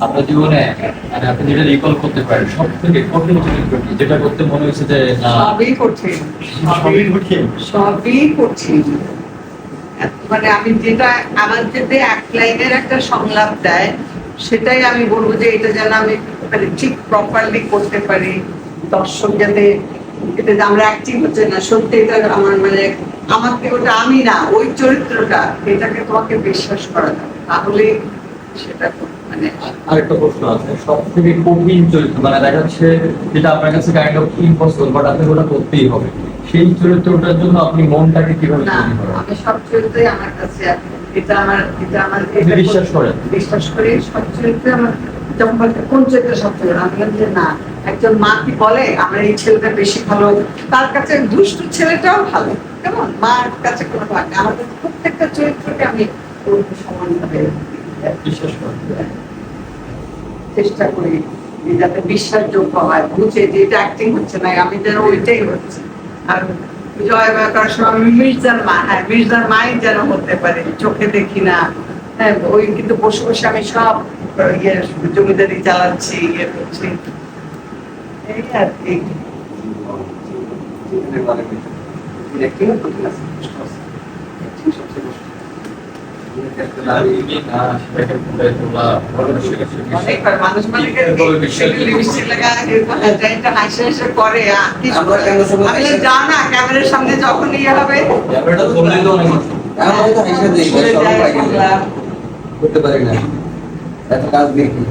আপনার জীবনে মানে আপনি যেটা রিকল করতে পারেন সব থেকে কঠিন চরিত্র কি, যেটা করতে মনে হয়েছে যে না সবই কঠিন, সবই কঠিন? সবই কঠিন। মানে আমি যেটা আমার যদি এক লাইনের একটা সংলাপ দেয়, সেটাই আমি বলবো যে এটা যেন আমি মানে ঠিক প্রপারলি করতে পারি, দর্শক যাতে এটা যে আমরা অ্যাক্টিং হচ্ছে না, সত্যি এটা আমার মানে আমার থেকে ওটা আমি না, ওই চরিত্রটা, এটাকে তোমাকে বিশ্বাস করা যাবে, তাহলে সেটা মানে আরেকটা প্রশ্ন আছে, সব থেকে কঠিন চরিত্র মানে দেখা যাচ্ছে যেটা আপনার কাছে কাইন্ড অফ ইম্পসিবল, বাট আপনাকে ওটা করতেই হবে, সেই চরিত্রটার জন্য আপনি মনটাকে কিভাবে না, তৈরি করেন? আমি সব চরিত্রই আমার কাছে এটা আমার আপনি বিশ্বাস করেন? বিশ্বাস করি সব চরিত্রে আমার। যখন বলতে কোন চরিত্র সব চরিত্র, আমি বলি যে না, একজন মা কি বলে আমার এই ছেলেটা বেশি ভালো, তার কাছে দুষ্টু ছেলেটাও ভালো, কেমন মার কাছে কোনো ভাগ নেই। আমার কাছে প্রত্যেকটা চরিত্রকে আমি সমানভাবে বিশ্বাস করেন? চেষ্টা করি যে যাতে বিশ্বাসযোগ্য হয়, বুঝে যে এটা অ্যাক্টিং হচ্ছে না, আমি যেন ওইটাই হচ্ছে। আর জয় বা করার সময় আমি মির্জার মা, হ্যাঁ মির্জার মাই যেন হতে পারে, চোখে দেখি না, হ্যাঁ ওই কিন্তু বসে বসে আমি সব ইয়ে জমিদারি চালাচ্ছি, ইয়ে করছি, এই আর কি। অনেকবার মানুষ মানে লিপস্টিক লাগা এটা হাসি হাসি করে, আমি যা না ক্যামেরার সামনে যখন ইয়ে হবে ক্যামেরাটা ধরলেই তো অনেক কষ্ট। করতে পারি না, এত কাজ দেখি।